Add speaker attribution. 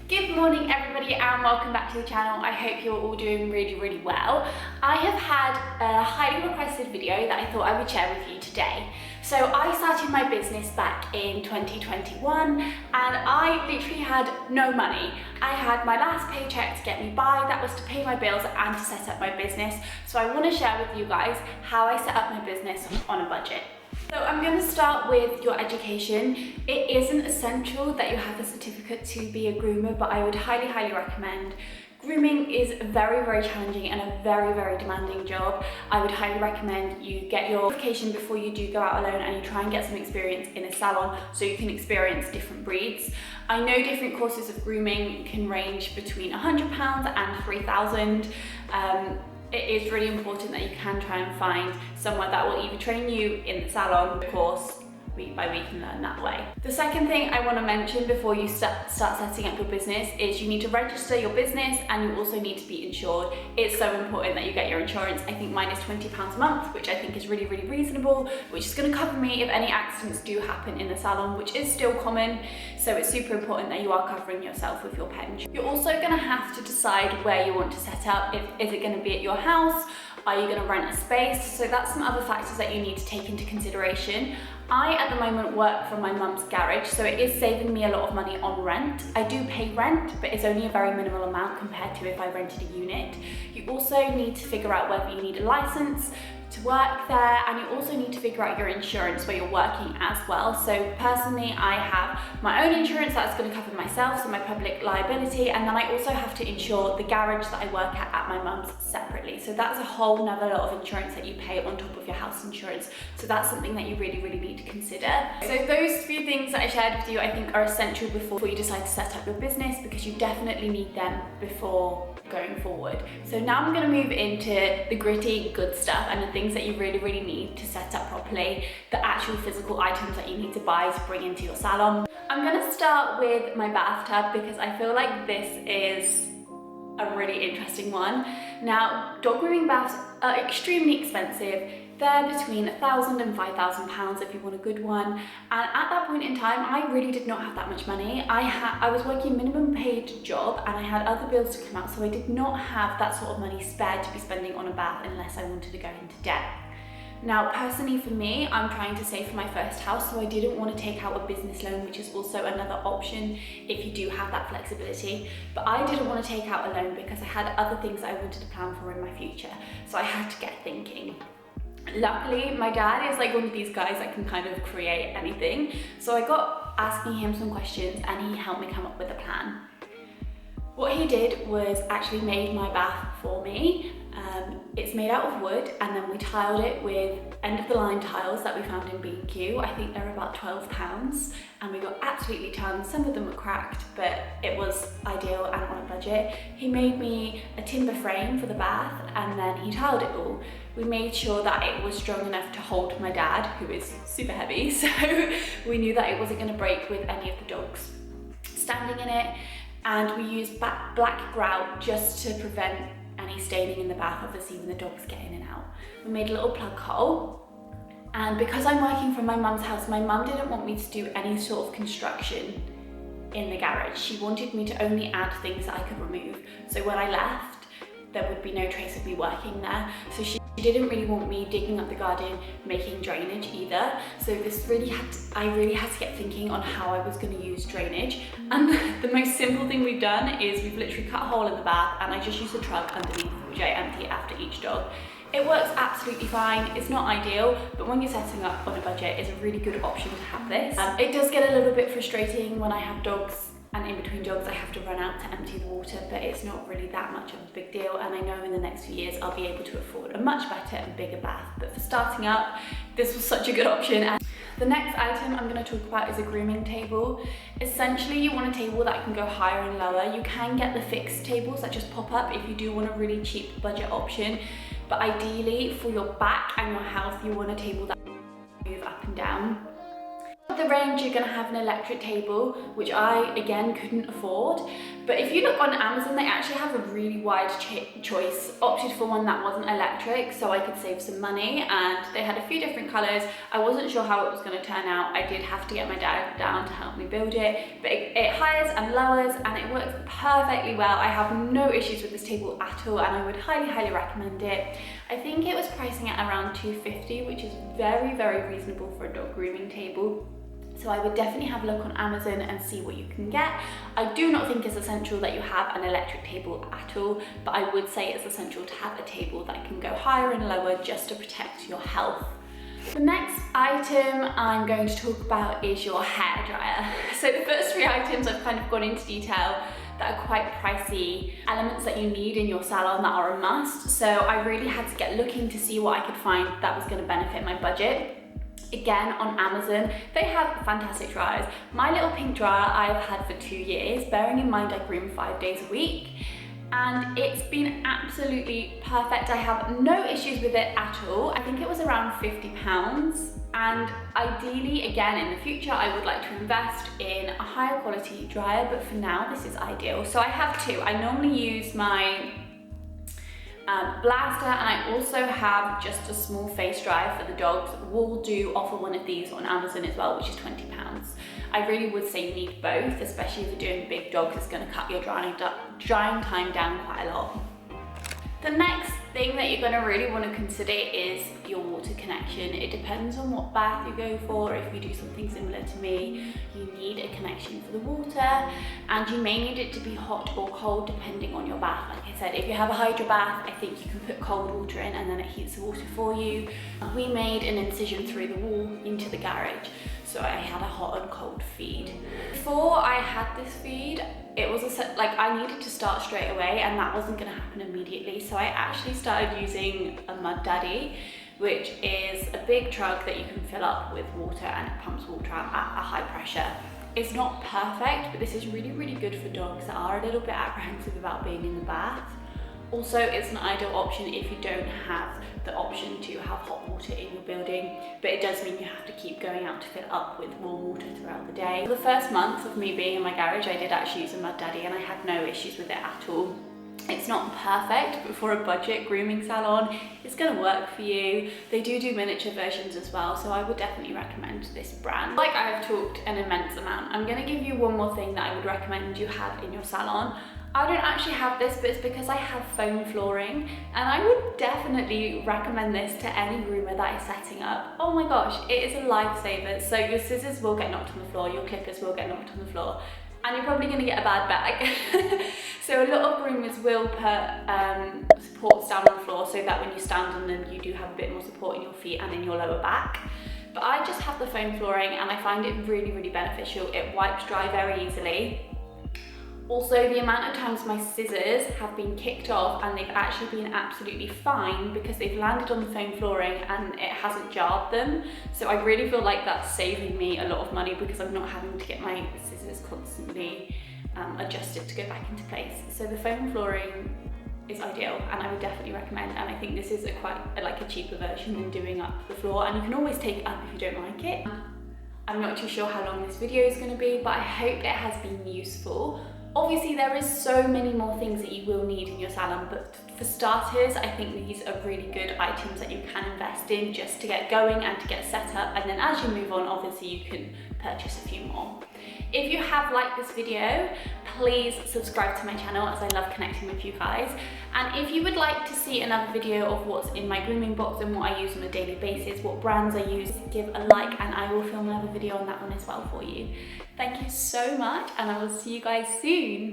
Speaker 1: Good morning everybody and welcome back to the channel. I hope you're all doing really well. I have had a highly requested video that I thought I would share with you today. So I started my business back in 2021 and I literally had no money. I had my last paycheck to get me by, that was to pay my bills and to set up my business. So I want to share with you guys how I set up my business on a budget. So I'm going to start with your education. It isn't essential that you have a certificate to be a groomer, but I would highly recommend. Grooming is very challenging and a very demanding job. I would highly recommend you get your qualification before you do go out alone and you try and get some experience in a salon so you can experience different breeds. I know different courses of grooming can range between £100 and £3,000. It is really important that you can try and find somewhere that will either train you in the salon course week by week and learn that way. The second thing I want to mention before you start setting up your business is you need to register your business and you also need to be insured. It's so important that you get your insurance. I think mine is £20 a month, which I think is really reasonable, which is going to cover me if any accidents do happen in the salon, which is still common. So it's super important that you are covering yourself with your pet insurance. You're also going to have to decide where you want to set up. Is it going to be at your house? Are you going to rent a space? So that's some other factors that you need to take into consideration. I, at the moment, work from my mum's garage, so it is saving me a lot of money on rent. I do pay rent, but it's only a very minimal amount compared to if I rented a unit. You also need to figure out whether you need a license to work there, and you also need to figure out your insurance where you're working as well. So personally, I have my own insurance that's going to cover myself, so my public liability, and then I also have to insure the garage that I work at my mum's separately. So that's a whole nother lot of insurance that you pay on top of your house insurance. So that's something that you really need to consider. So those few things that I shared with you I think are essential before you decide to set up your business, because you definitely need them before going forward. So now I'm going to move into the gritty good stuff and the things that you really need to set up properly, the actual physical items that you need to buy to bring into your salon. I'm going to start with my bathtub because I feel like this is a really interesting one. Now, dog grooming baths are extremely expensive. They're between £1,000 and £5,000 if you want a good one. And at that point in time, I really did not have that much money. I was working a minimum paid job and I had other bills to come out, so I did not have that sort of money spared to be spending on a bath unless I wanted to go into debt. Now, personally for me, I'm trying to save for my first house, so I didn't want to take out a business loan, which is also another option if you do have that flexibility. But I didn't want to take out a loan because I had other things I wanted to plan for in my future. So I had to get thinking. Luckily, my dad is like one of these guys that can kind of create anything. So I got asking him some questions and he helped me come up with a plan. What he did was actually made my bath for me. It's made out of wood and then we tiled it with end-of-the-line tiles that we found in B&Q. I think they're about £12 and we got absolutely tons. Some of them were cracked, but it was ideal and on a budget. He made me a timber frame for the bath and then he tiled it all. We made sure that it was strong enough to hold my dad, who is super heavy, so we knew that it wasn't going to break with any of the dogs standing in it. And we used black grout just to prevent any staining in the bath, obviously when the dogs get in and out. We made a little plug hole, and because I'm working from my mum's house, my mum didn't want me to do any sort of construction in the garage. She wanted me to only add things that I could remove. So when I left, there would be no trace of me working there. So she didn't really want me digging up the garden, making drainage either. So I really had to get thinking on how I was going to use drainage. And the most simple thing we've done is we've literally cut a hole in the bath and I just use a truck underneath, which I empty after each dog. It works absolutely fine. It's not ideal, but when you're setting up on a budget, it's a really good option to have this. It does get a little bit frustrating when I have dogs, and in between jobs I have to run out to empty the water, but it's not really that much of a big deal, and I know in the next few years I'll be able to afford a much better and bigger bath. But for starting up, this was such a good option. And the next item I'm going to talk about is a grooming table. Essentially, you want a table that can go higher and lower. You can get the fixed tables that just pop up if you do want a really cheap budget option, but ideally for your back and your health, you want a table that can move up and down. the range, you're going to have an electric table, which I, again, couldn't afford. But if you look on Amazon, they actually have a really wide choice. Opted for one that wasn't electric, so I could save some money, and they had a few different colours. I wasn't sure how it was going to turn out. I did have to get my dad down to help me build it, but it highs and lowers, and it works perfectly well. I have no issues with this table at all, and I would highly recommend it. I think it was pricing at around $250, which is very reasonable for a dog grooming table. So I would definitely have a look on Amazon and see what you can get. I do not think it's essential that you have an electric table at all, but I would say it's essential to have a table that can go higher and lower just to protect your health. The next item I'm going to talk about is your hairdryer. So the first three items I've kind of gone into detail that are quite pricey, elements that you need in your salon that are a must. So I really had to get looking to see what I could find that was going to benefit my budget. Again, on Amazon, they have fantastic dryers. My little pink dryer I've had for 2 years, bearing in mind I groom 5 days a week, and it's been absolutely perfect. I have no issues with it at all. I think it was around £50, and ideally, again, in the future, I would like to invest in a higher quality dryer, but for now, this is ideal. So I have two. I normally use my blaster, and I also have just a small face dryer for the dogs. Wool do offer one of these on Amazon as well, which is £20. I really would say you need both, especially if you're doing big dogs. It's going to cut your drying time down quite a lot. The next thing that you're going to really want to consider is your water connection. It depends on what bath you go for. If you do something similar to me, you need a connection for the water, and you may need it to be hot or cold depending on your bath. Like I said, if you have a hydro bath, I think you can put cold water in and then it heats the water for you. We made an incision through the wall into the garage, so I had a hot and cold feed. Before I had this feed, it was I needed to start straight away, and that wasn't going to happen immediately. So I actually started using a Mud Daddy, which is a big truck that you can fill up with water, and it pumps water out at a high pressure. It's not perfect, but this is really good for dogs that are a little bit apprehensive about being in the bath. Also, it's an ideal option if you don't have the option to have hot water in your building, but it does mean you have to keep going out to fill it up with warm water throughout the day. For the first month of me being in my garage, I did actually use a Mud Daddy, and I had no issues with it at all. It's not perfect, but for a budget grooming salon, it's going to work for you. They do miniature versions as well, so I would definitely recommend this brand. Like I have talked an immense amount, I'm going to give you one more thing that I would recommend you have in your salon. I don't actually have this, but it's because I have foam flooring, and I would definitely recommend this to any groomer that is setting up. Oh my gosh, it is a lifesaver. So your scissors will get knocked on the floor, your clippers will get knocked on the floor, and you're probably going to get a bad back. So a lot of groomers will put supports down on the floor so that when you stand on them, you do have a bit more support in your feet and in your lower back. But I just have the foam flooring, and I find it really beneficial. It wipes dry very easily. Also, the amount of times my scissors have been kicked off and they've actually been absolutely fine because they've landed on the foam flooring and it hasn't jarred them. So I really feel like that's saving me a lot of money because I'm not having to get my scissors constantly adjusted to go back into place. So the foam flooring is ideal, and I would definitely recommend, and I think this is a cheaper version than doing up the floor, and you can always take it up if you don't like it. I'm not too sure how long this video is going to be, but I hope it has been useful. Obviously, there is so many more things that you will need in your salon, but for starters, I think these are really good items that you can invest in just to get going and to get set up, and then as you move on, obviously you can purchase a few more. If you have liked this video, please subscribe to my channel, as I love connecting with you guys. And if you would like to see another video of what's in my grooming box and what I use on a daily basis, what brands I use, give a like and I will film another video on that one as well for you. Thank you so much, and I will see you guys soon.